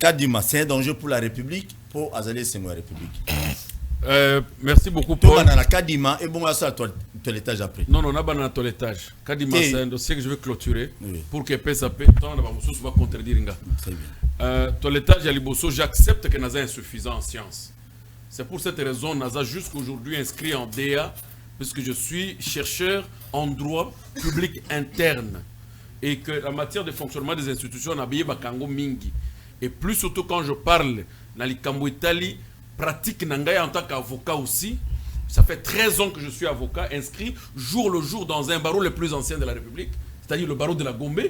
Kadima, c'est un danger pour la République, pour Azali Senghor la République. Merci beaucoup, Paul. Tout le Kadima et bon, ça, toilettage après. Non, on a banana toilettage. Kadima, c'est un dossier que je vais clôturer pour que PSAP, on va contredire. Très bien. Toilettage à Liboso, j'accepte que Naza est insuffisant en sciences. C'est pour cette raison que Naza jusqu'à aujourd'hui inscrit en DA, puisque je suis chercheur en droit public interne. Et que la matière de fonctionnement des institutions n'a pas Bakango Mingi. Et plus surtout quand je parle dans les Kambo Italie, pratique Nangaya en tant qu'avocat aussi. Ça fait 13 ans que je suis avocat, inscrit jour le jour dans un barreau le plus ancien de la République, c'est-à-dire le barreau de la Gombe.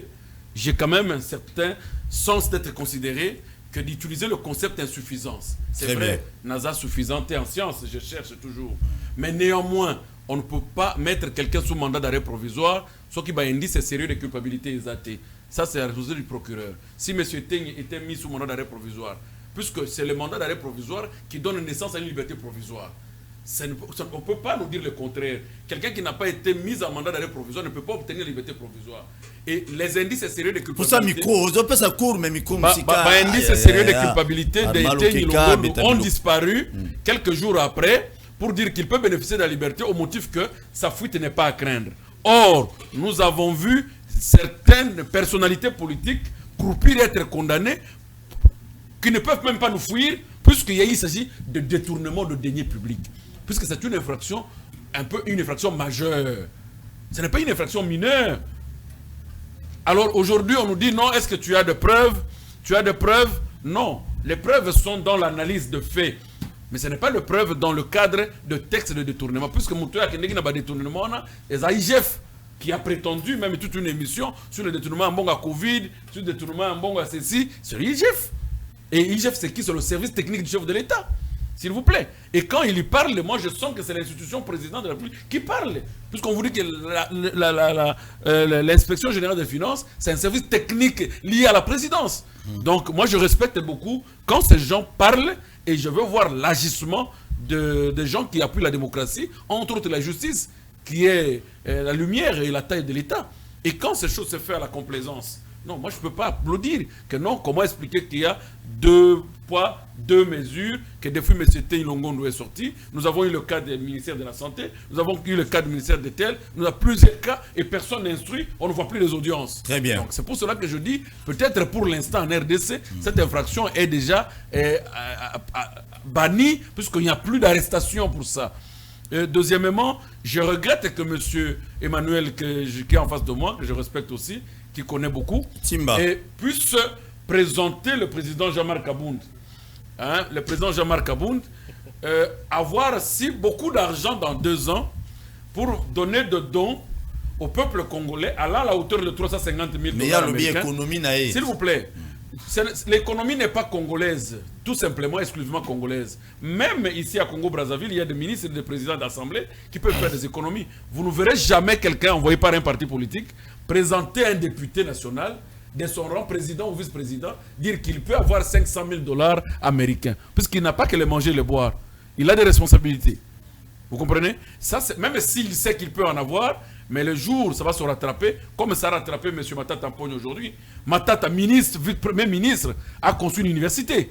J'ai quand même un certain sens d'être considéré que d'utiliser le concept insuffisance. C'est vrai, NASA suffisante et en sciences, je cherche toujours. Mais néanmoins, on ne peut pas mettre quelqu'un sous mandat d'arrêt provisoire, soit qui indice c'est sérieux de culpabilité exatée. Ça, c'est la responsabilité du procureur. Si M. Teigne était mis sous mandat d'arrêt provisoire, puisque c'est le mandat d'arrêt provisoire qui donne naissance à une liberté provisoire. On ne peut pas nous dire le contraire. Quelqu'un qui n'a pas été mis en mandat d'arrêt provisoire ne peut pas obtenir la liberté provisoire. Et les indices sérieux de culpabilité... Pour ça, ça court, mais micro, les indices sérieux de culpabilité ont disparu quelques jours après pour dire qu'il peut bénéficier de la liberté au motif que sa fuite n'est pas à craindre. Or, nous avons vu certaines personnalités politiques croupir et être condamnées qui ne peuvent même pas nous fuir puisqu'il s'agit de détournement de deniers publics. Puisque c'est une infraction, une infraction majeure. Ce n'est pas une infraction mineure. Alors aujourd'hui, on nous dit non, est-ce que tu as des preuves? Tu as des preuves? Non. Les preuves sont dans l'analyse de faits. Mais ce n'est pas de preuves dans le cadre de textes de détournement. Puisque Moutoua Kendegi n'a pas de détournement, et IGF qui a prétendu même toute une émission sur le détournement en bon à Covid, sur le détournement en bon à ceci, c'est l'IGF. Et IGF, c'est qui? C'est le service technique du chef de l'État. S'il vous plaît. Et quand il y parle, moi je sens que c'est l'institution présidente de la République qui parle. Puisqu'on vous dit que l'inspection générale des finances, c'est un service technique lié à la présidence. Donc moi je respecte beaucoup quand ces gens parlent et je veux voir l'agissement de gens qui appuient la démocratie, entre autres la justice, qui est la lumière et la taille de l'État. Et quand ces choses se font à la complaisance, non, moi je ne peux pas applaudir que non. Comment expliquer qu'il y a 2 poids, 2 mesures, que depuis M. Teigne Longondo est sorti, nous avons eu le cas du ministère de la Santé, nous avons eu le cas du ministère de tel, nous avons plusieurs cas et personne n'instruit, on ne voit plus les audiences. Très bien. Donc c'est pour cela que je dis, peut-être pour l'instant en RDC, cette infraction est déjà bannie, puisqu'il n'y a plus d'arrestation pour ça. Deuxièmement, je regrette que M. Emmanuel, qui est en face de moi, que je respecte aussi, qui connaît beaucoup, et puisse présenter le président Jean-Marc Abound. Hein, le président Jean-Marc Abound, avoir si beaucoup d'argent dans 2 ans pour donner de dons au peuple congolais à la hauteur de 350 000 $. Mais il y a l'économie. S'il vous plaît, l'économie n'est pas congolaise, tout simplement, exclusivement congolaise. Même ici à Congo-Brazzaville, il y a des ministres et des présidents d'assemblée qui peuvent faire des économies. Vous ne verrez jamais quelqu'un envoyé par un parti politique présenter un député national de son rang président ou vice-président, dire qu'il peut avoir 500 000 $ américains, puisqu'il n'a pas que les manger et les boire. Il a des responsabilités. Vous comprenez? Ça, même s'il sait qu'il peut en avoir, mais le jour, ça va se rattraper, comme ça a rattrapé M. Matata Mponyo aujourd'hui. Matata, ministre, vice-premier ministre, a construit une université.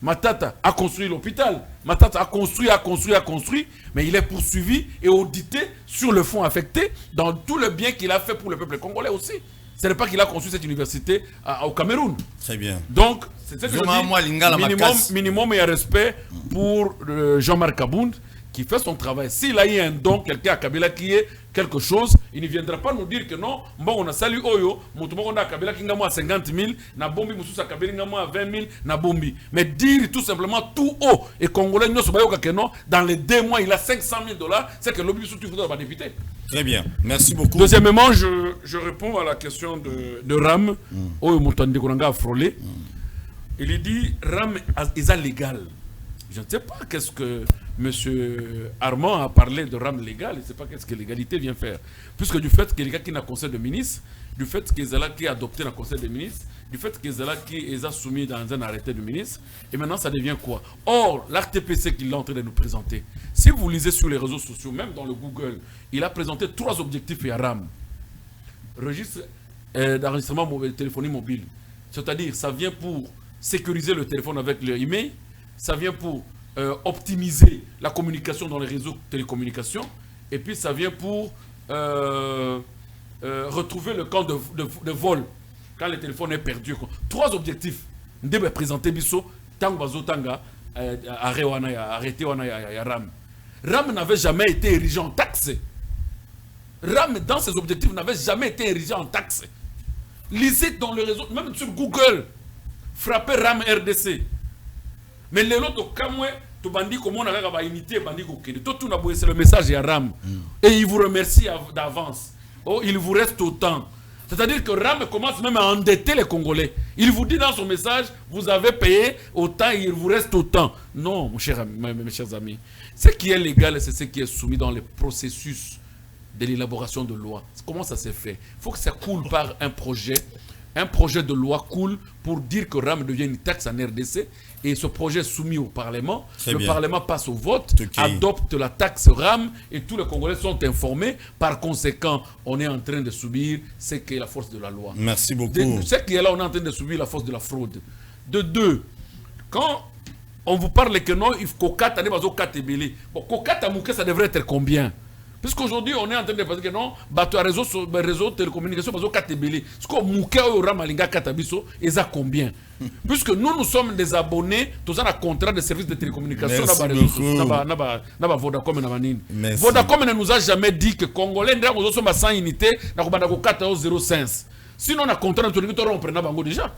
Matata a construit l'hôpital. Matata a construit, mais il est poursuivi et audité sur le fonds affecté dans tout le bien qu'il a fait pour le peuple congolais aussi. Ce n'est pas qu'il a construit cette université au Cameroun. Très bien. Donc, c'est ce que je dis, minimum et respect pour Jean-Marc Abound, qui fait son travail. S'il a eu un don, quelqu'un à Kabila qui est quelque chose, il ne viendra pas nous dire que non, bon, on a salué Oyo, on a Kabila qui a 50 000, na bombi, Moussoussa Kabila a 20 000, na bombi. Mais dire tout simplement tout haut, et Congolais, dans les 2 mois, il a 500 000 $, c'est que l'objet surtout il va député. Très bien, merci beaucoup. Deuxièmement, je réponds à la question de Ram, Oyo Moutande Kouranga a frôlé. Il dit, Ram est légal. Je ne sais pas qu'est-ce que M. Armand a parlé de rame légal, il ne sait pas qu'est-ce que l'égalité vient faire. Puisque du fait qu'il y a qui n'a conseil de ministre, du fait qu'il y a qui a adopté dans le conseil des ministres, du fait qu'il y a qui est soumis dans un arrêté du ministre, et maintenant ça devient quoi? Or, l'RTPC qu'il est en train de nous présenter, si vous lisez sur les réseaux sociaux, même dans le Google, il a présenté 3 objectifs à RAM. Registre d'enregistrement téléphonie mobile. C'est-à-dire, ça vient pour sécuriser le téléphone avec le email, ça vient pour optimiser la communication dans les réseaux de télécommunications, et puis ça vient pour retrouver le camp de vol quand le téléphone est perdu. 3 objectifs. Nous devons présenter Bisso, Tango Tanga, arrêté RAM. RAM n'avait jamais été érigé en taxe. RAM, dans ses objectifs, n'avait jamais été érigé en taxe. Lisez dans le réseau, même sur Google, frappez RAM RDC. Mais les autres, comme tu bandis, comment on a imité bandit Goukede. Tout c'est le message à RAM. Et il vous remercie d'avance. Oh, il vous reste autant. C'est-à-dire que RAM commence même à endetter les Congolais. Il vous dit dans son message, vous avez payé autant et il vous reste autant. Non, mes chers amis. Ce qui est légal, c'est ce qui est soumis dans le processus de l'élaboration de loi. Comment ça s'est fait? Il faut que ça coule par un projet. Un projet de loi coule pour dire que RAM devient une taxe en RDC. Et ce projet est soumis au Parlement. Le Parlement passe au vote, adopte la taxe RAM et tous les Congolais sont informés. Par conséquent, on est en train de subir ce qu'est la force de la loi. Merci beaucoup. Ce qui est là, on est en train de subir la force de la fraude. De 2, quand on vous parle que non, il faut Kokata ne pas au Katebele. Bon, Kokata Mouké, ça devrait être combien? Puisqu'aujourd'hui, on est en train de dire que non, bateau réseau de télécommunication, parce que Katebele. Ce qu'on Mouké au Ramalinga Katabiso, et ça combien? Puisque nous sommes des abonnés, tous un contrat de services de télécommunication. Vodacom ne nous a jamais dit que Congolais, nous sommes à 100 unités, nous sommes à 4,05. Sinon, on a contrat de télécommunication, on déjà.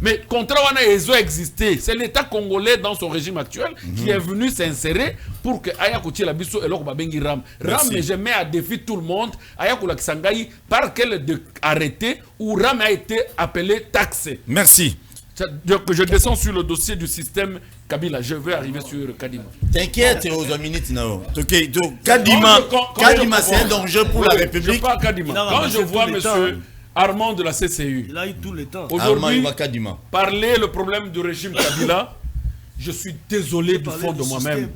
Mais le contrat a existé. C'est l'État congolais dans son régime actuel qui est venu s'insérer pour que Ayakuti la biso et l'Okbabengi RAM. RAM, mais je mets à défi tout le monde. Ayakoula Kisangaï, par quel arrêté où RAM a été appelé taxé. Merci. Je descends sur le dossier du système Kabila. Je vais arriver sur Kadima. T'inquiète, aux minutes, Nao. Kadima, c'est un danger pour la République. Je parle Kadima. Quand je vois monsieur Armand de la CCU. Il a eu tout le temps. Aujourd'hui, parler le problème du régime Kabila, je suis désolé du fond de moi-même.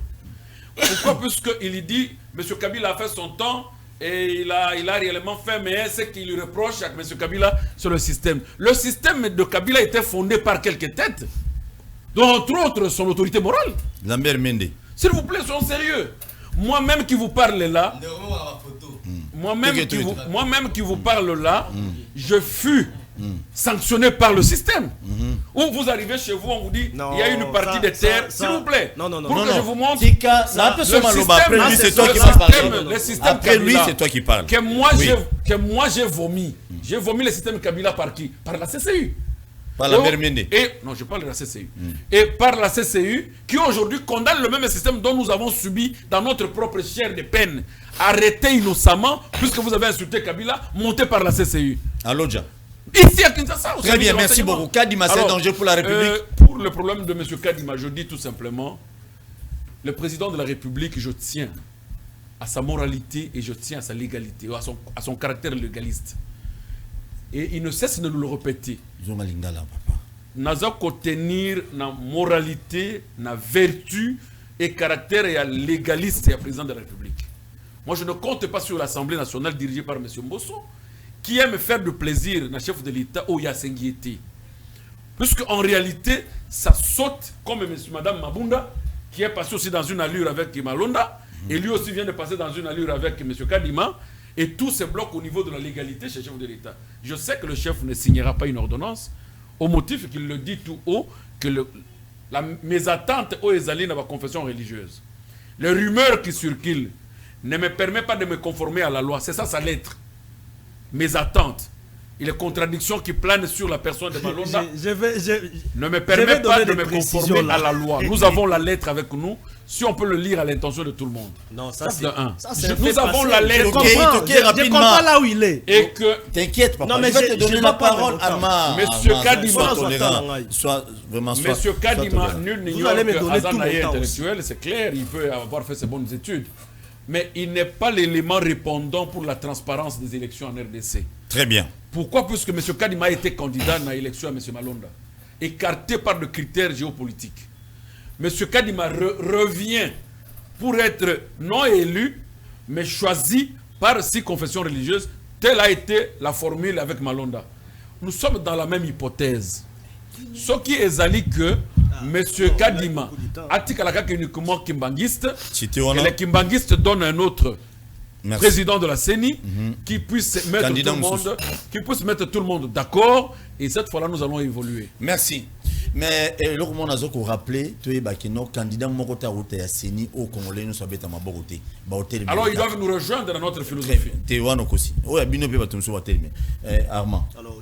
Pourquoi? Puisqu'il dit, M. Kabila a fait son temps et il a réellement fait, mais ce qu'il lui reproche à M. Kabila sur le système. Le système de Kabila était fondé par quelques têtes, dont entre autres son autorité morale. Lambert Mende. S'il vous plaît, soyons sérieux. Moi-même qui vous parle là, moi-même qui vous parle là, je fus sanctionné par le système. Où vous arrivez chez vous, on vous dit, il y a une partie des terres, s'il vous plaît. Pour que je vous montre. Après lui, c'est toi qui parles. Que moi j'ai vomi. J'ai vomi le système Kabila par qui? Par la CCU. Par la Bermende. Non, je parle de la CCU. Et par la CCU, qui aujourd'hui condamne le même système dont nous avons subi dans notre propre chair de peine. Arrêtez innocemment, puisque vous avez insulté Kabila, monté par la CCU. À Lodja. Ici à Kinshasa. Très bien, merci beaucoup. Kadima, c'est un danger pour la République. Pour le problème de M. Kadima, je dis tout simplement, le président de la République, je tiens à sa moralité et je tiens à sa légalité, à son caractère légaliste. Et il ne cesse de nous le répéter. Naza ko tenir na moralité, na vertu et caractère et légaliste et président de la République. Moi, je ne compte pas sur l'Assemblée nationale dirigée par M. Mbosso, qui aime faire de plaisir na chef de l'État au Yasengieti. Puisqu'en réalité, ça saute comme Mme Mabunda, qui est passé aussi dans une allure avec Malonda, et lui aussi vient de passer dans une allure avec M. Kadima. Et tout se bloque au niveau de la légalité chez le chef de l'État. Je sais que le chef ne signera pas une ordonnance, au motif qu'il le dit tout haut, que mes attentes aux Ezali dans ma confession religieuse. Les rumeurs qui circulent ne me permettent pas de me conformer à la loi. C'est ça sa lettre. Mes attentes. Et les contradictions qui planent sur la personne de Malonda ne me permettent pas de me conformer à la loi. Nous avons la lettre avec nous. Si on peut le lire à l'intention de tout le monde. Non, ça c'est un. Nous avons la lettre. Je comprends là où il est. Et que... T'inquiète, papa. Non, mais je vais te donner la parole, Arma. Monsieur Kadima, Monsieur Kadima, nul n'ignore que Hazan est intellectuel, c'est clair, il peut avoir fait ses bonnes études. Mais il n'est pas l'élément répondant pour la transparence des élections en RDC. Très bien. Pourquoi? Puisque M. Kadima a été candidat dans l'élection à M. Malonda, écarté par des critères géopolitiques. M. Kadima revient pour être non élu, mais choisi par 6 confessions religieuses. Telle a été la formule avec Malonda. Nous sommes dans la même hypothèse. Ce qui est ali que monsieur Kadima atikalaka uniquement kimbangiste, et les kimbangistes donnent un autre président de la CENI qui puisse mettre tout le monde, tout le monde d'accord, et cette fois-là nous allons évoluer. Merci. Mais le monde a rappelé que nos candidats à CENI au Congolais nous sont alors ils doivent nous rejoindre dans notre philosophie. Armand. Alors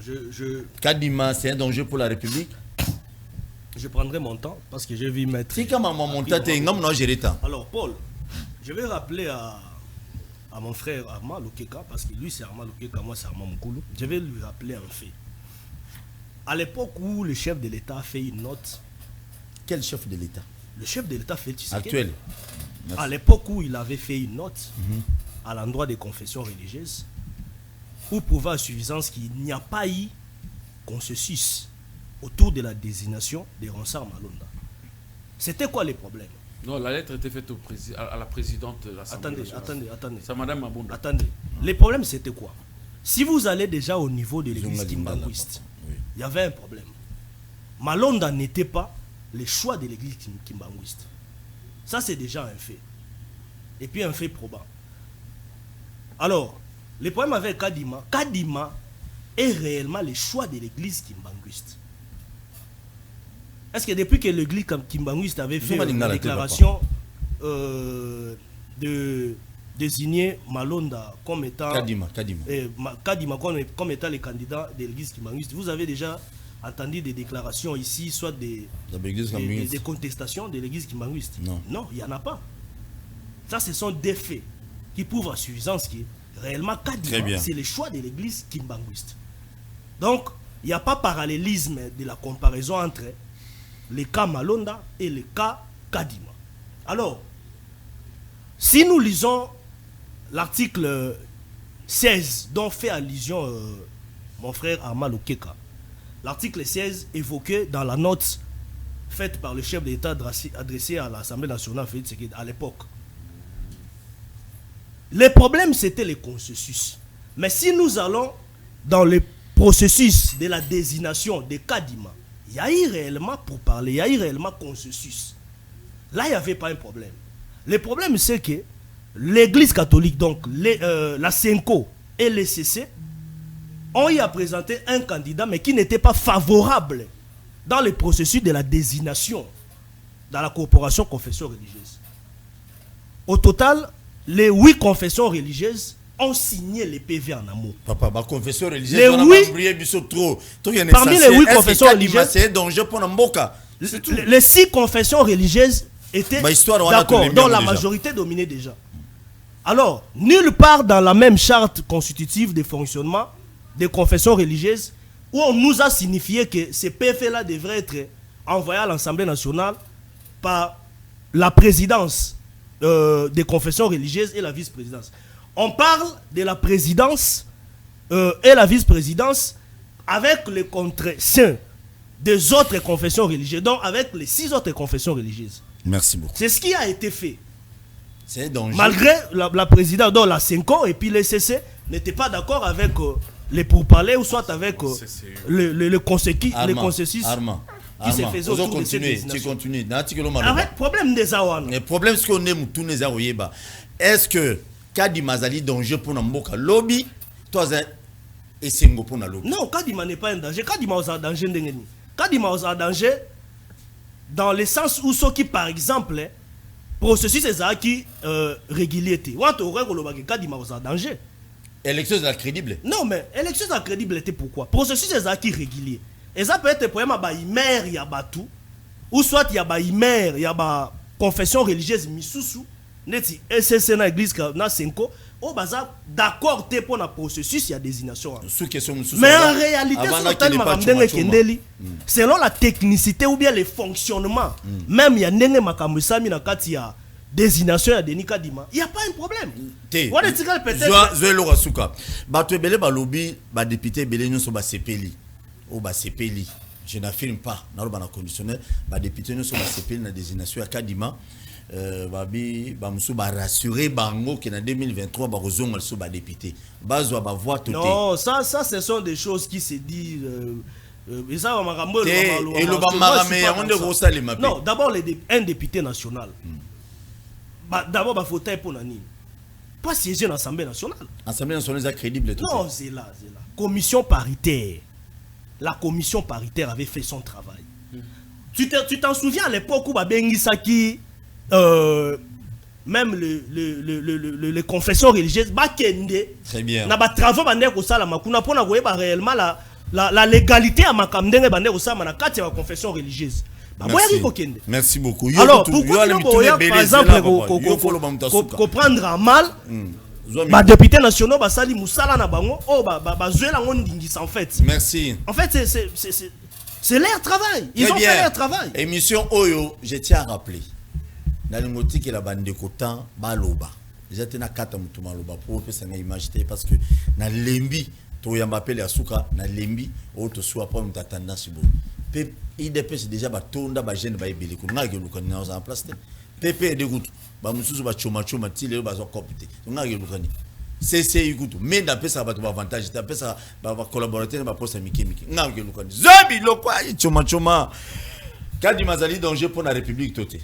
Kadima, c'est un danger pour la République. Je prendrai mon temps parce que j'ai vu mettre. Alors Paul, je vais rappeler à mon frère Armand Lokeka, parce que lui c'est Armand Lokeka, moi c'est Armand Moukoulou. Je vais lui rappeler un fait. À l'époque où le chef de l'État a fait une note. Quel chef de l'État? Le chef de l'État fait actuel. À l'époque où il avait fait une note à l'endroit des confessions religieuses pour prouver à suffisance qu'il n'y a pas eu consensus autour de la désignation de Ronsard Malonda. C'était quoi les problèmes? Non, la lettre était faite à la présidente de l'Assemblée. Attendez. C'est Madame Mabunda. Attendez. Les problèmes c'était quoi? Si vous allez déjà au niveau de l'église kimbanguiste, il y avait un problème. Malonda n'était pas le choix de l'église kimbanguiste. Ça, c'est déjà un fait. Et puis un fait probant. Alors, le problème avec Kadima est réellement le choix de l'église kimbanguiste. Est-ce que depuis que l'église kimbanguiste avait fait une déclaration de désigner Malonda comme étant Kadima comme étant le candidat de l'église kimbanguiste, vous avez déjà entendu des déclarations ici, soit des contestations de l'église kimbanguiste? Non, il n'y en a pas. Ça, ce sont des faits qui prouvent à suffisance que réellement Kadima, c'est le choix de l'église kimbanguiste. Donc, il n'y a pas parallélisme de la comparaison entre les cas Malonda et les cas Kadima. Alors, si nous lisons l'article 16 dont fait allusion mon frère Armand Lokeka, l'article 16 évoqué dans la note faite par le chef d'État adressée à l'Assemblée nationale à l'époque. Le problème c'était le consensus. Mais si nous allons dans le processus de la désignation de Kadima, il y a eu réellement, pour parler, il y a eu réellement consensus. Là, il n'y avait pas un problème. Le problème, c'est que l'église catholique, donc la CENCO et les CC, ont y a présenté un candidat, mais qui n'était pas favorable dans le processus de la désignation dans la corporation confession religieuse. Au total, les 8 confessions religieuses ont signé les PV en amour. Papa, ma confession religieuse, parmi les 8 confessions religieuses, c'est les 6 confessions religieuses étaient d'accord, dont la majorité dominait déjà. Alors, nulle part dans la même charte constitutive de fonctionnement des confessions religieuses où on nous a signifié que ces PV-là devraient être envoyés à l'Assemblée nationale par la présidence des confessions religieuses et la vice-présidence. On parle de la présidence et la vice-présidence avec le contre-seing des autres confessions religieuses, donc avec les 6 autres confessions religieuses. Merci beaucoup. C'est ce qui a été fait. C'est dangereux. Malgré la présidence, donc la CENCO et puis les CC n'étaient pas d'accord avec les pourparlers ou soit avec le consensus qui se faisait autour de cette désignation. Avec problème des Aouanes. Le problème c'est qu'on aime tous les Aouéba. Est-ce que Kadima Zali danger pour Namboka lobby, toi et Sengo pour na lobby? Non, Kadima n'est pas un danger. Kadima est un danger d'engagement. Kadima est un danger dans le sens où ceux qui, par exemple, processus est qui régulier. Ou en Kadima est un danger. Élection est crédible. Non, mais élection est crédible pourquoi? Processus est qui régulier. Et ça peut être pour un maire il y a tout, ou soit il y a maire il y a confession religieuse misusu. Neti SSC na église na Senko au bazar d'accord te pour le processus il y a désignation. Mais en réalité selon la technicité ou bien le fonctionnement même il y a ndenge makamusami na kati ya désignation ya Denis Kadima, il y a pas un problème. What est-ce que peut-être Zoé Laura Souka bato ebele ba lobby ba député ebele nyonso ba sepeli ou ba sepeli je n'affirme pas na ba conditionnel ba député nyonso ba sepeli na désignation ya Kadima. Rassurer bango que en 2023 bazonga so ba député bazwa ba voix tout. Non, ça ce sont des choses qui se disent Et ça, non, d'abord, un député national. D'abord, il faut tailler pour Nani. Pas siéger dans l'Assemblée nationale. L'Assemblée nationale est crédible. Non, c'est là. Commission paritaire. La commission paritaire avait fait son travail. Tu t'en souviens à l'époque où Babengisaki, même les confessions religieuses, très bien. Na ba travaux bande ko sala makuna pona koyeba réellement la légalité à makamdenge bande ko sala na kati ya confession religieuse. Merci beaucoup. Alors pourquoi par exemple comprendre en mal ba député nationaux ba sali musala na bango ba zuela ngondingisa en fait. Merci. En fait c'est leur travail. Ils ont fait leur travail. Émission Oyo, je tiens à rappeler. Dans le moti que la bande de Kotan, Baloba. J'étais na kata mutuma loba pour que ça n'image parce que na lembi to ya m'appelle Asuka na lembi o to soit pas muta tendance bon. Pe IDP c'est déjà ba tonda ba jeune ba ibeli ko ngake lukani na en place. PP de gout ba mususu ba choma tile ba zo copter. Ngake lukani. C'est igutu mais d'après ça va avoir avantage d'après ça va collaborateur ba poste miki ngake lukani. Zobi lokwa choma Kadi mazali danger pour la République toté.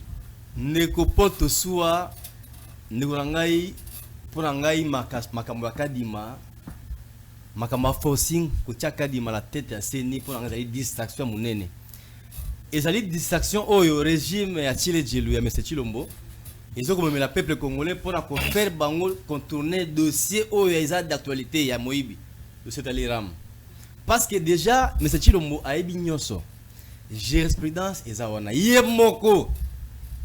Neko poto suwa neko ngai pour ngai makambo ya Kadima makambo forcing kotia Kadima la tête ya CENI pour ngai distraction munene ezali distraction oyo régime ya Tshile Djelu ya M. Tshilombo ezoko memela peuple congolais pour na ko faire bango contourner dossier oyo eza d'actualité ya Moïbi dossier Taliram parce que déjà M. Tshilombo a ebi nyonso jurisprudence eza wana yemoko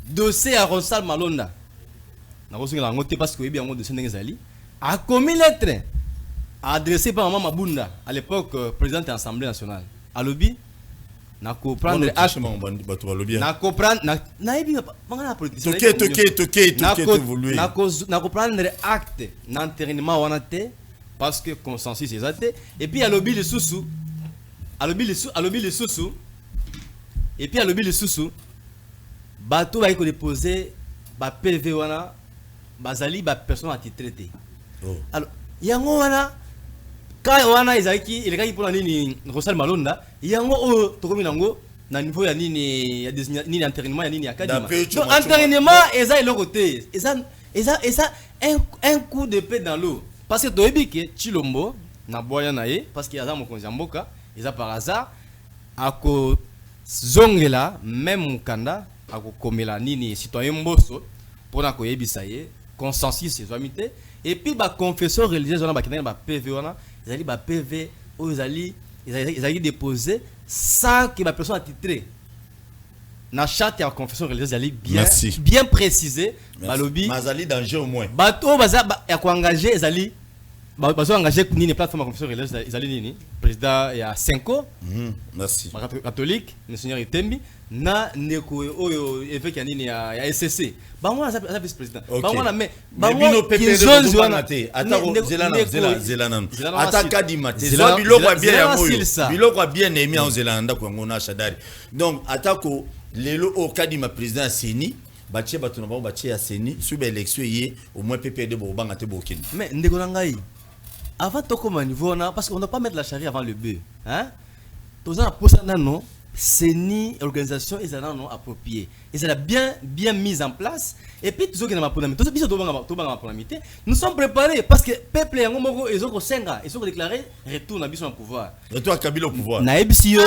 dossier à Ronsal Malonda. Na ko singa ngote parce que yebi yango dossier ndenge zali a commis lettre adressé par maman Mabunda à l'époque président de l'Assemblée nationale. A lobby na ko prendre acte na ko prendre na yebi bangana politique na ko prendre acte n'enterrement wana te parce que consensus exact et puis a lobby le sous et puis a lobby le sous bateau va déposer ba PV wana bazali ba personne attitrée. Alors yango wana ka wana ezaki il kaki pour nini Ronsal Malonda yango o tokomi nango na niveau ya nini ya nini entraînement ya nini ya Kadima. Donc entraînement eza le côté eza un coup d'épée dans l'eau parce que toyebi ke Tshilombo na boya na ye parce que yaza mokonzi mboka eza par hasard ako zongela même mukanda akokomela nini citoyen mboso pona koyebisa ye consensus ses amitiés et puis ba confession religieuse wana ba kinana ba PV wana ezali ba PV o ezali déposé sans que ba personne attitrée na charte ya confession religieuse ezali bien précisé balobi mazali danger au moins bato baza ya ko engager ezali bazo engager nini plateforme ya confession religieuse ezali nini président ya 5 ans merci catholique monseigneur Itembi na neko oyo évêque ya nini ya SCC bango na vice président bango na mais bango kinzonzi wana te atako zelana ataka dimate zo biloko bien ya moyo biloko bien emi en Zelanda ko ngona shadari donc atako lelo o Kadima président CENI batie bato na bango batie ya CENI sur élection yé au moins PPD bo banga te bokini mais ndeko na ngai avant to comme niveau na parce qu'on ne doit pas mettre la charrue avant le bœuf hein tous en pour ça non CENI organisation ils en ont approprié ils ont bien mise en place et puis tous ceux qui n'ont pas pour nous sommes préparés parce que peuple yango moko ils ont senga ils ont déclaré retour na biso au pouvoir retour à Kabila au pouvoir na ebisio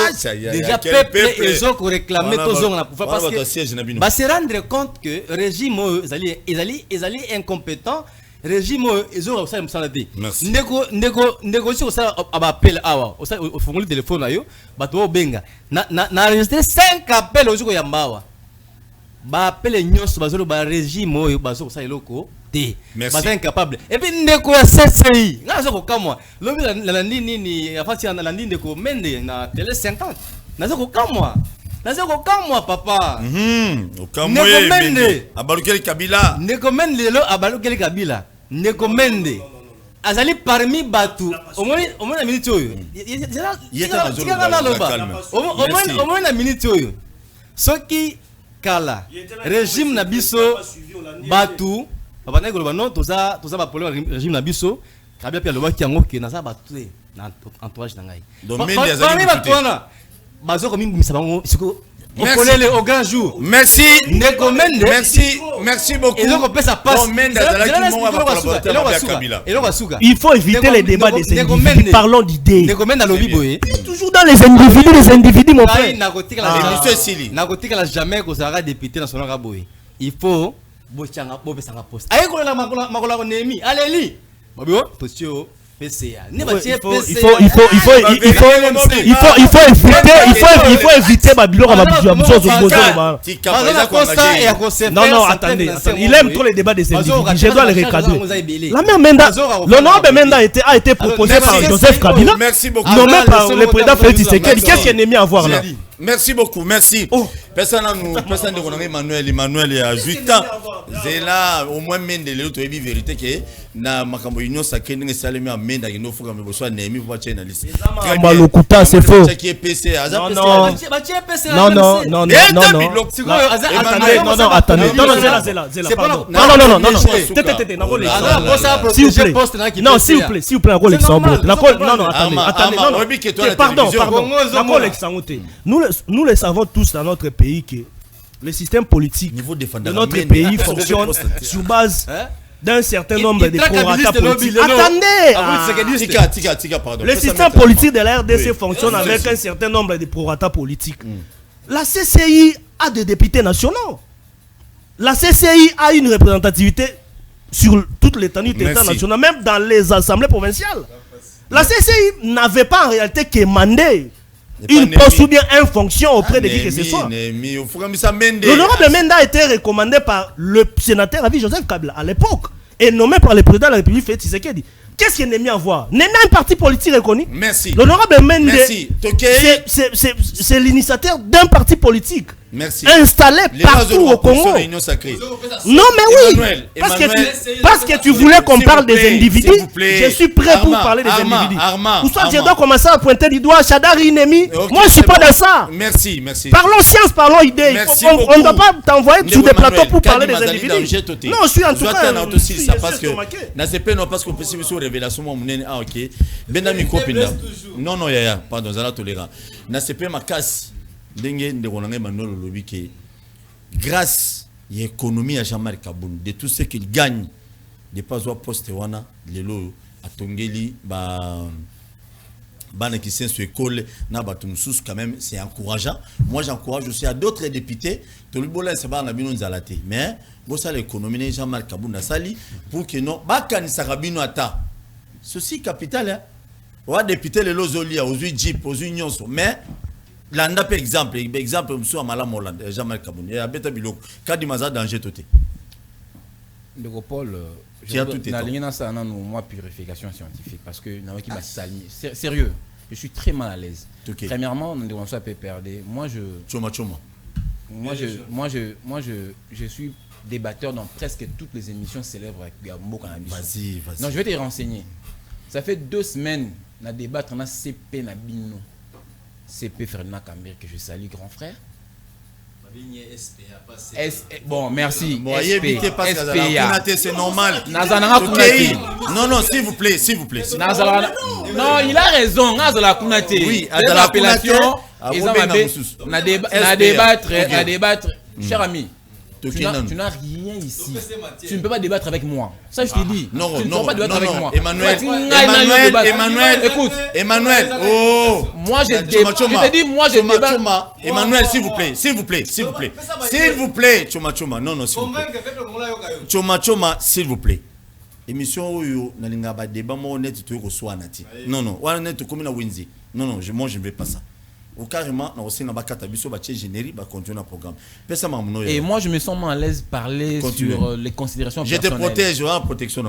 déjà peuple ils ont réclamé tous na pouvoir parce que va se rendre compte que régime ils allaient incompétent régime ils ont ça me santé ndeko si ça appel awa au fongoli téléphone ayo bato benga na enregistré 5 appels au yambawa ba appel nyonso bazolo ba régime oyo bazo ça eloko te baza incapable et puis ndeko ya CCI ngazo ko kamwa lobi la nini afati na la ndeko mende na télé 50 nazo ko kamwa papa okamwe mende abalukeli Kabila ndeko mende lelo abalukeli Kabila ndeko mende azali parmi batu omoni na minute oyo omoni na minute oyo soki kala régime na biso batu papa na goloba non toza ba problème régime na biso Kabila pia loba ki yango ke naza batu na entourage na ngai donc mende azali bazo comme ça bango on connaît les au grand jour. Merci. Merci beaucoup. Et donc on peut ça passe. Il faut éviter les débats des individus. Parlons d'idées. Toujours dans les individus, mon frère. N'a jamais qu'on sera député national Raboy. Il faut bochanga bobe sanga poste. Aye ko la makola nemi. Allez, Mabio, postio. Il faut éviter Babylon. Non, attendez. Il aime trop les débats des individus. Je dois les recadrer. La même Menda, l'honorable Menda a été proposé par Joseph Kabila, nommé par le président Félix Tshisekedi. Qu'est-ce qu'il y a aimé à voir là? Merci beaucoup, merci. Personne de Emmanuel il a 8 ans. C'est là au moins Mendele to ebi vérité que na makambo union sacrée ne salemi amenda no fuka me boso na emi pour chez na liste. Malokuta c'est faux. Non. Attendez. Non, s'il vous plaît, pardon. Nous le savons tous dans notre pays que le système politique de notre pays fonctionne sur base d'un certain nombre de prorata politiques. Attendez! Le système politique de la RDC fonctionne avec un certain nombre de prorata politiques. La CCI a des députés nationaux. La CCI a une représentativité sur toute l'étendue de l'État national, même dans les assemblées provinciales. La CCI n'avait pas en réalité qu'émander une poste ou bien une fonction auprès de qui que ce soit. L'honorable Menda a été recommandé par le sénateur Avi Joseph Kabila à l'époque et nommé par le président de la République Félix Tshisekedi. Qu'est-ce qu'il est mis à voir? N'est un parti politique reconnu. Merci. L'honorable Menda, c'est l'initiateur d'un parti politique. Merci. Installé partout au Congo. Non mais oui, parce que tu voulais qu'on parle des individus. Je suis prêt pour parler des individus. Ou soit je dois commencer à pointer du doigt Chadari Nemi. Moi je suis pas dans ça. Merci. Parlons science, parlons idées. On ne doit pas t'envoyer sur des plateaux pour parler des individus. Non, je suis en tout cas. Parce que peut sur révélation ok. Benami Kopinda. Non, pardon, Zala tolérant. Na CP ma casse. Grâce à l'économie à Jean-Marc Kaboun, de tout ce qu'il gagne, de pas au poste wana, lelo à Tongeli, qui sont sur l'école, quand même, c'est encourageant. Moi, j'encourage aussi à d'autres députés, tout le monde c'est pas nabino nzalate, mais bon ça l'économie Jean-Marc Kaboun a sali pour que non, bakani sarabino ata. Ceci capital, hein. Ouais, député les lozolia, aux jeep, aux unions, mais Landa par exemple, monsieur Amala Moland, Jean-Marc Kaboun, il y a Beta Bilok, Kadimaza danger toté. Le Paul, moi purification scientifique parce que qui m'a sali. Sérieux, je suis très mal à l'aise. Okay. Premièrement, on devrait un peu perdre. Moi je suis débatteur dans presque toutes les émissions célèbres avec Gambo Cannabis. Vas-y. Non, je vais te renseigner. Ça fait 2 semaines, on a débattu, on a CP Nabino. CP Ferdinand Kambir que je salue, grand frère. Bon, merci. Bon, SPA. C'est normal. Non, s'il vous plaît. Non, il a raison. Oui, l'appellation. On a débattre. Cher ami. Tu n'as rien ici. Tu ne peux pas débattre avec moi. Ça, je te dis. Non, tu ne peux pas débattre avec moi. Emmanuel. Oh. Moi, je te dis, moi, je débatte. Emmanuel, s'il vous plaît. Choma. Non, s'il vous plaît. Choma, s'il vous plaît. Émission où nalinga ba débat mo net tu ko swanati. Non. Wa net comme na Winzi. Non, moi je ne veux pas ça. Ou carrément, on aussi n'a pas générique, continuer le programme. Et moi, je me sens mal à l'aise parler sur les considérations personnelles. Je te protège, la protection.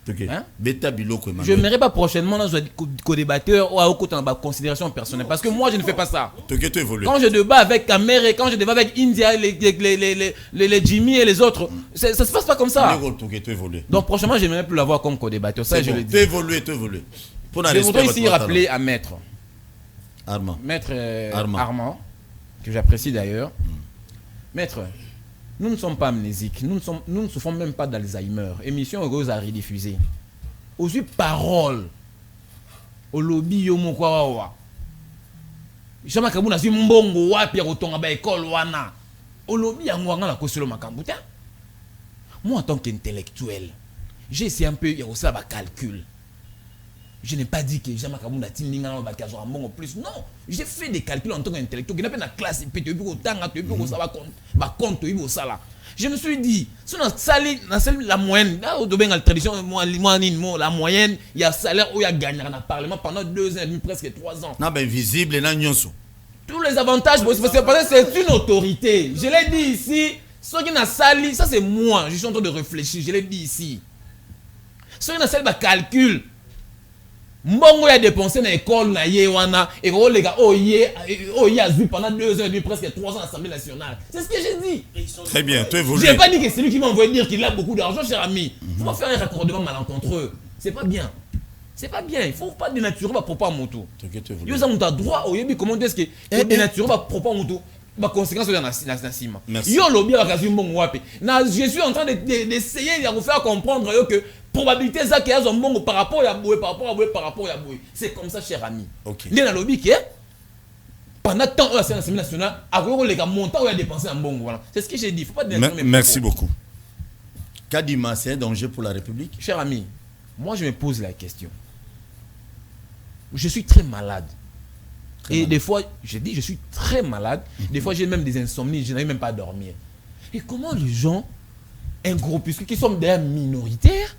Je n'aimerais pas prochainement dans un co-débatteur ou à côté de considération personnelle. Parce que moi, je ne fais pas ça. Quand je débat avec Camer et quand je débat avec India, les Jimmy et les autres, ça ne se passe pas comme ça. Donc, prochainement, je n'aimerais plus l'avoir comme co-débatteur. Ça, je le dis. Tu évolues. Je voudrais ici rappeler à Maître Armand, que j'apprécie d'ailleurs. Maître, nous ne sommes pas amnésiques, nous ne souffrons même pas d'Alzheimer. Émission heureuse à rediffuser. Aux paroles, au lobby Yomo Kwawawa. Jean-Marc Kabou na si mbongo wapi rotonga ba école wana. Olobi yango nga la kosolo makambu te. Moi en tant qu'intellectuel, j'ai essayé un peu de faire un calcul. Je n'ai pas dit que Jean-Marc Kabou na tinninga na ba kazo mbongo plus. Non, j'ai fait des calculs en tant qu'intellectuel. Qui n'a pas na classe et puis tu peux tanga tu peux ça va compte tu peux ça là. Je me suis dit, si on a salé la moyenne, là, dans la tradition, la moyenne, il y a salaire où il y a gagné dans le Parlement pendant 2 ans et demi, presque 3 ans. Non, ben visible et non, tous les avantages, c'est une autorité. Je l'ai dit ici, ceux qui ont sali, ça c'est moi, je suis en train de réfléchir, je l'ai dit ici. Ceux qui ont sali, calcul. Mbongo a dépensé dans l'école, na yewana, et les gars, a vu pendant 2 ans et demi, presque 3 ans à l'Assemblée nationale. C'est ce que j'ai dit. Très bien, tu évolues. Je n'ai pas dit que c'est lui qui m'a envoyé dire qu'il a beaucoup d'argent, cher ami. Il faut faire un raccordement malencontreux. C'est pas bien. C'est pas bien. Il ne faut pas dénaturer ma propre moto. Vous avez droit au Yébi, comment est-ce que dénaturer ma propre moto? Ma conséquence dans la cima. Yo lobby à la je suis en train d'essayer de vous faire comprendre que probabilité ça qu'il y a un bon par rapport à Boué, par rapport à Boué, par rapport à Boué. C'est comme ça, cher ami. Il y a un lobby qui est pendant tant la Assemblée nationale, avoir les gars montant ou à dépenser un bon. Voilà. C'est ce que j'ai dit. Faut pas merci beaucoup. Kadima, c'est un danger pour la République? Cher ami, moi je me pose la question. Je suis très malade. Et des fois, je dis, je suis très malade. Des fois, j'ai même des insomnies, je n'arrive même pas à dormir. Et comment les gens, un groupuscule qui sont des minoritaires,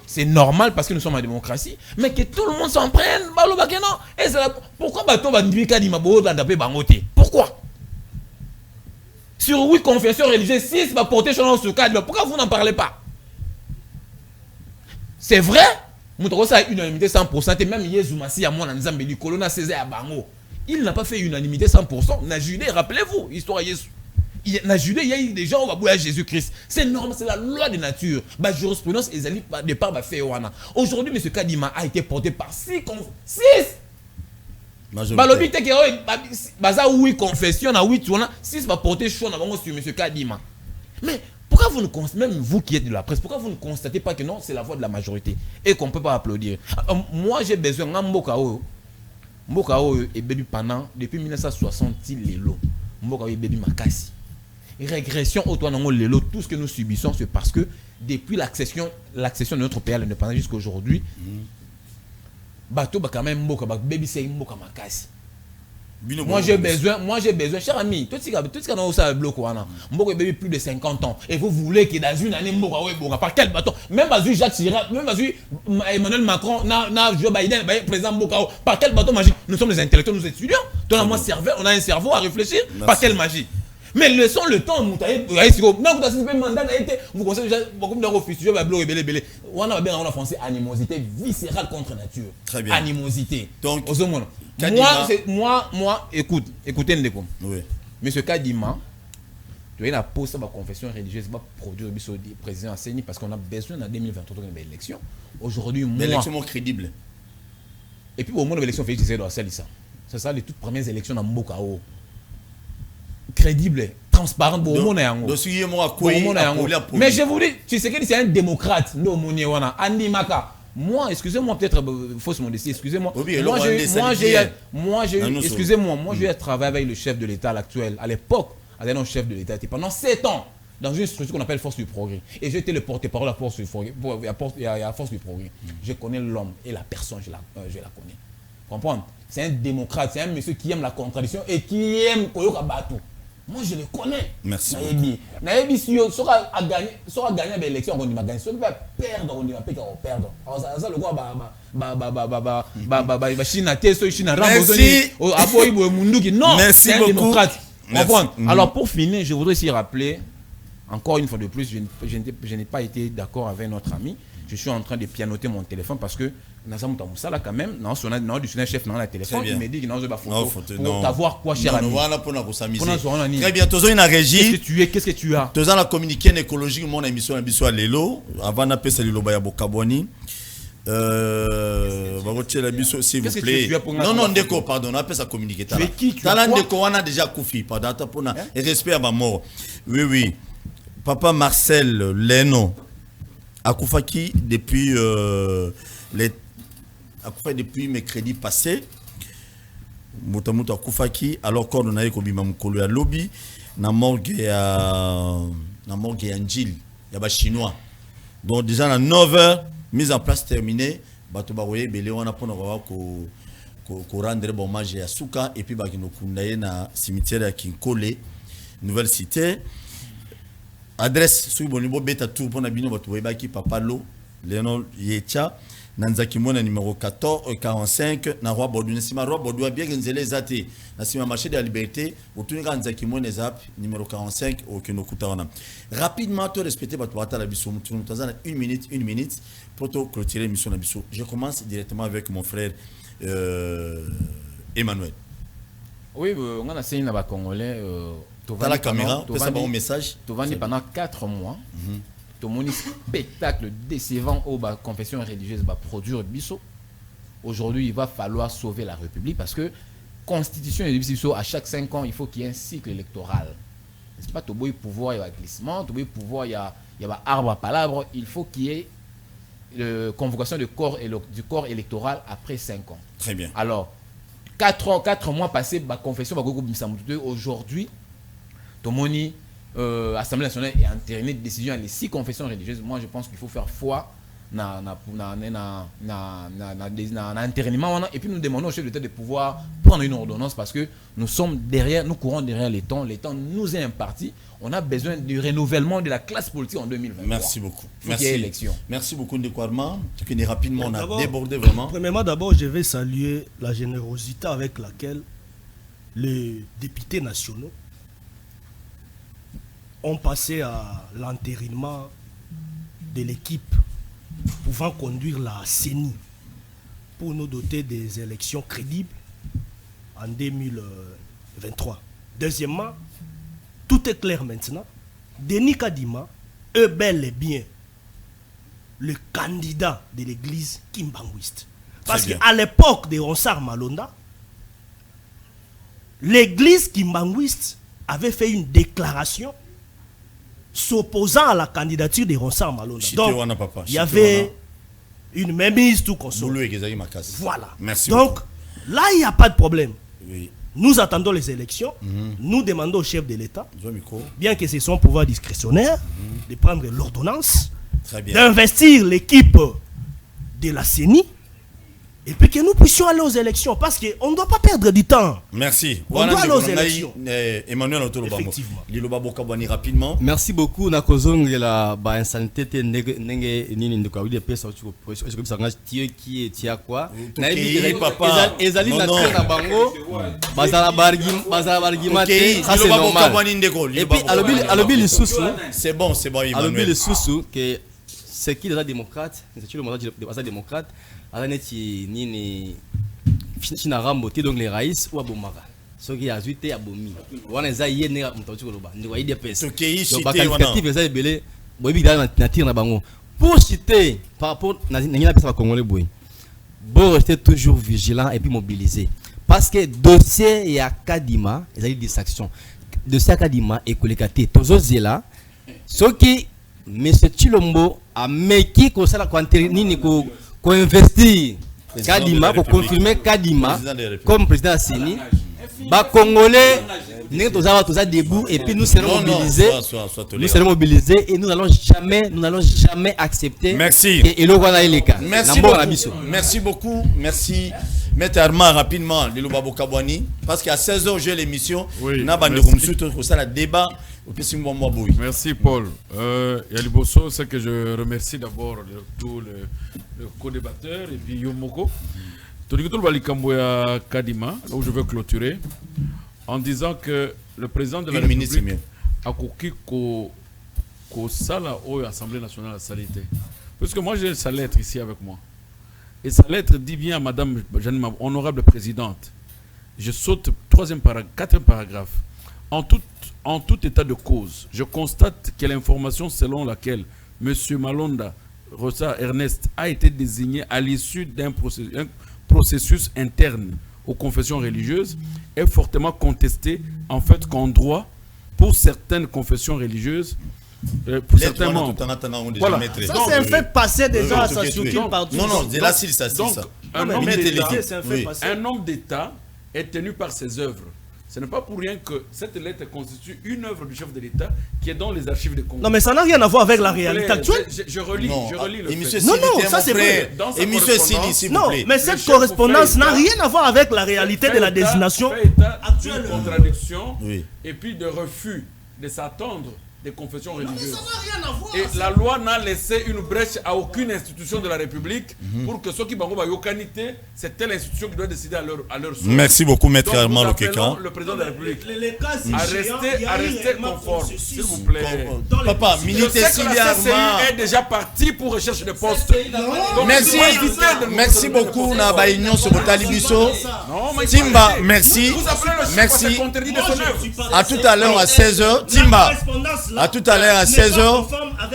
c'est normal parce que nous sommes en démocratie, mais que tout le monde s'en prenne, et pourquoi pourquoi? Sur 8 confessions religieuses, 6 va porter sur ce cadre, pourquoi vous n'en parlez pas? C'est vrai? Ça a unanimité 100%, et même Yezoumassi à mon Nzambe du colonna César à Bango. Il n'a pas fait unanimité 100%. N'a Judée, rappelez-vous, histoire Yézou. N'a Judée, il y a eu des gens qui ont boué à Jésus-Christ. C'est normal, c'est la loi de nature. Ma jurisprudence, ils allaient de par ma féoana. Aujourd'hui, M. Kadima a été porté par 6 Balobi te que baza 8 confessions, na 8 6 va porter chaud sur M. Kadima. Mais pourquoi vous ne constatez, même vous qui êtes de la presse, pourquoi vous ne constatez pas que non, c'est la voix de la majorité et qu'on ne peut pas applaudir? Moi, j'ai besoin de Mbokao et Bébi pendant, depuis 1960, Lélo. Mbokao et Bébi Makasi. Régression au toit Lélo, tout ce que nous subissons, c'est parce que depuis l'accession de notre pays à l'indépendance jusqu'à aujourd'hui, Bateau, quand même, Mbokao, Bébi, c'est Mbokao Makasi. Moi j'ai besoin, cher ami, tout ce qui a dans le bloc, Mboko est plus de 50 ans. Et vous voulez que dans une année, Mboko, par quel bâton? Même Jacques Chirac, même Emmanuel Macron, Joe Biden, président Mboko, par quel bâton magique? Nous sommes des intellectuels, nous étudiants. On a un cerveau à réfléchir. Merci. Par quelle magie? Mais laissons le temps, vous conseillez déjà beaucoup de refus, on a bien en français animosité viscérale contre nature. Très bien. Animosité. Donc, moi, écoutez Ndeko. Oui. Monsieur Kadima, tu as la pause de la confession religieuse, va produire le président Asseni parce qu'on a besoin en 2023 d'une élection. Aujourd'hui, moi. L'élection crédible. Et puis au moment de l'élection, c'est ça les toutes premières élections dans Mbokao. Crédible, transparent, mais je vous dis, tu sais que c'est un démocrate, Andi Maka. Moi, excusez-moi, peut-être fausse modestie, excusez-moi. Moi, j'ai travaillé avec le chef de l'État actuel. À l'époque, avec notre chef de l'État, pendant 7 ans, dans une structure qu'on appelle Force du Progrès. Et j'étais le porte-parole à Force du Progrès. Force du Progrès. Je connais l'homme et la personne, je la connais. Comprendre? C'est un démocrate, c'est un monsieur qui aime la contradiction et qui aime Koyoka Batou. Moi, je le connais. Merci. Naïbi, si on sera gagné l'élection, on va gagner. Si on va perdre, on va perdre. Alors, ça, le quoi, non, c'est un démocrate. Alors, pour finir, je voudrais aussi rappeler, encore une fois de plus, je n'ai pas été d'accord avec notre ami. Je suis en train de pianoter mon téléphone parce que là quand même, non, du chef dans la téléphone, il me dit qu'il n'a pas photo pour t'avoir quoi, cher ami. Très bien, tu as une régie. Qu'est-ce que tu as? Tu as la communication écologique, mon émission à Lélo, avant d'appeler ça Lélo Bayabo Kaboni. S'il vous plaît. Non, Ndeko, pardon, on appelle ça communiquer. Tu as Ndeko, on a déjà Koufi, pardon, et respect à ma mort. Oui. Papa Marcel Leno. Akoufaki depuis akufa depuis mercredi passé. Moutamuta akufaki alors qu'on a eu kobima mukolo ya lobby na morgue ya Njil ya ba chinois. Donc déjà à 9h mise en place terminée, bato ba royer belé wana pona ko rendre hommage à Souka et puis ba kino kundaye na cimetière ya Kinkole Nouvelle Cité. Adresse sous bonibo beta tout pona bino bato ba ki papalo Léon Yecha Nanzaki Mona numéro 45 na Roi Baudouin Sima Roi Baudouin bien genzele zate na sima marché de la liberté autour de Nanzaki Mona zap numéro 45 au Kenokuta wana. Rapidement to respecter bato bata la biso mutu mutazana 1 minute pour to clôturer mission na biso. Je commence directement avec mon frère Emmanuel. Oui, on a essayé na ba congolais dans la caméra, ça va un message. Tu vas pendant 4 mois. Mon spectacle décevant au confession religieuse va produire biso. Aujourd'hui, il va falloir sauver la République parce que constitution et biso à chaque 5 ans, il faut qu'il y ait un cycle électoral. C'est pas tout beau pouvoir, il y a glissement, tout beau pouvoir, il y a arbre à palabre, il faut qu'il y ait convocation du corps électoral après 5 ans. Très bien. Alors 4 mois passés, ma confession va aujourd'hui, Tomoni Assemblée nationale et entériné de décision à les 6 confessions religieuses. Moi, je pense qu'il faut faire foi dans l'entérinement. Et puis, nous demandons au chef d'État de pouvoir prendre une ordonnance parce que nous courons derrière les temps. Les temps nous est imparti. On a besoin du renouvellement de la classe politique en 2023. Merci beaucoup. Merci beaucoup, Ndekouarma. Rapidement, on a débordé vraiment. Premièrement, d'abord, je vais saluer la générosité avec laquelle les députés nationaux ont passé à l'entérinement de l'équipe pouvant conduire la CENI pour nous doter des élections crédibles en 2023. Deuxièmement, tout est clair maintenant. Denis Kadima est bel et bien le candidat de l'église kimbanguiste. Parce qu'à l'époque de Ronsard Malonda, l'église kimbanguiste avait fait une déclaration s'opposant à la candidature de Ronsard Malonda. Donc, il y avait une mémise tout consommé. Voilà. Merci donc, beaucoup. Là, il n'y a pas de problème. Oui. Nous attendons les élections. Nous demandons au chef de l'État, bien que c'est son pouvoir discrétionnaire, de prendre l'ordonnance, d'investir l'équipe de la CENI, et puis que nous puissions aller aux élections, parce qu'on ne doit pas perdre du temps. Merci. On doit aller aux élections. Emmanuel Effectivement. Rapidement. Merci beaucoup. Na kozonge la ba insanité nenge nini ndiko de pesa je sanga tie qui tia quoi. Na papa. Ezali na na bango. Bazala bargi maté, ça c'est normal. Et puis alobi le sous. C'est bon Emmanuel. Alobi le sous que c'est qui les démocrates, c'est le mandat de démocrate. Alaneti nini china ramboté donc les raïs ou abomaka ce qui a ajouté abomi wana za yene mtauti koloba ndiko ide pesa donc qualificatif eza belé boyebi dans na tir na bango pour citer par rapport na ngina pesa congolais boy bon rester toujours vigilant et puis mobilisé parce que dossier ya Kadima ezali distraction dossier Kadima et kolekate tozo zela ce qui monsieur Chilombo a meki ko sala ko nini ko investir Kadima pour confirmer Kadima comme président de CENI. Bah Congolais, nous sommes debout et puis nous serons mobilisés. Nous serons mobilisés et nous n'allons jamais accepter. Merci. Et le voilà les cas. Merci beaucoup. Merci. Mettez Armand rapidement le Lubabo Kabwani parce qu'à 16h j'ai l'émission. Na bande comme tout ça le débat. Merci Paul. Yaliboso, c'est que je remercie d'abord tous les co-débatteurs et puis Yomoko. Tonikitul Balikamboya Kadima, là où je veux clôturer, en disant que le président de la République a coquille qu'au sala au Assemblée nationale à Salité. Parce que moi j'ai sa lettre ici avec moi. Et sa lettre dit bien à Madame honorable présidente. Je saute 4e paragraphe. En tout état de cause, je constate que l'information selon laquelle M. Malonda Rosa Ernest a été désigné à l'issue d'un processus interne aux confessions religieuses est fortement contestée en fait qu'en droit, pour certaines confessions religieuses, pour certains membres. Voilà. Ça c'est un fait passé déjà à sa structure partout. Non, c'est là, ça. un homme d'État est tenu par ses œuvres. Ce n'est pas pour rien que cette lettre constitue une œuvre du chef de l'État qui est dans les archives de Congo. Non, mais ça n'a rien à voir avec la réalité actuelle. Je relis le fait. Non, ça c'est vrai. Et monsieur Sili, s'il vous plaît. Non, mais cette correspondance n'a rien à voir avec la réalité de la désignation actuelle. Une contradiction et puis de refus de s'attendre des confessions religieuses. Et la loi n'a laissé une brèche à aucune institution de la République pour que ceux qui ont une qualité, c'est telle institution qui doit décider à leur soin. Merci beaucoup, Maître Armand Lokeka. Le président de la République à rester conforme, s'il vous plaît. Papa, militaire Sili Armand est déjà parti pour recherche de postes. Merci beaucoup, Naba Union sur Botalibiso. Timba, merci. Merci. À tout à l'heure à 16h. Timba. À tout à l'heure à 16h.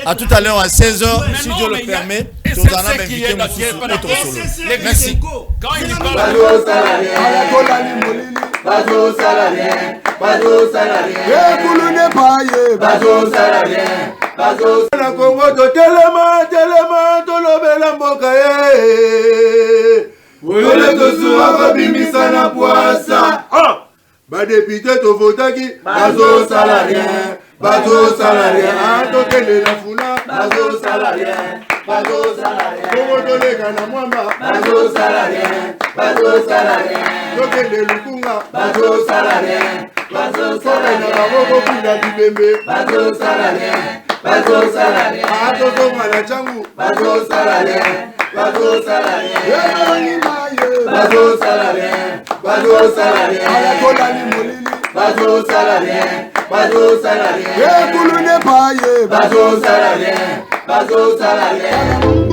À tout à l'heure à 16h, si Dieu le permet. Tozana m'inviter Merci. Quand il parle bateau salarié, bateau salarié. Boulou n'est pas bateau salarié, bateau. La Congo de Telema, Tolobela Mbokaye. Voyez que souvent Bimisa na poissa. Ba député to votaki, bateau salarié. Bateau salarié, Tokele la funa, bateau salarié, bateau salarié. Como tolega na mwamba, bateau salarié, bateau salarié. Tokele lukunga, bateau salarié, bateau salarié. Na babo kula dibembe, bateau salarié, bateau salarié. Toto mala changu, bateau salarié, bateau salarié. Bateau salarié, bateau salarié. Ala kola ni molili, bateau salarié. Bateau salarié, boulou n'est pas bateau salarié, bateau salarié.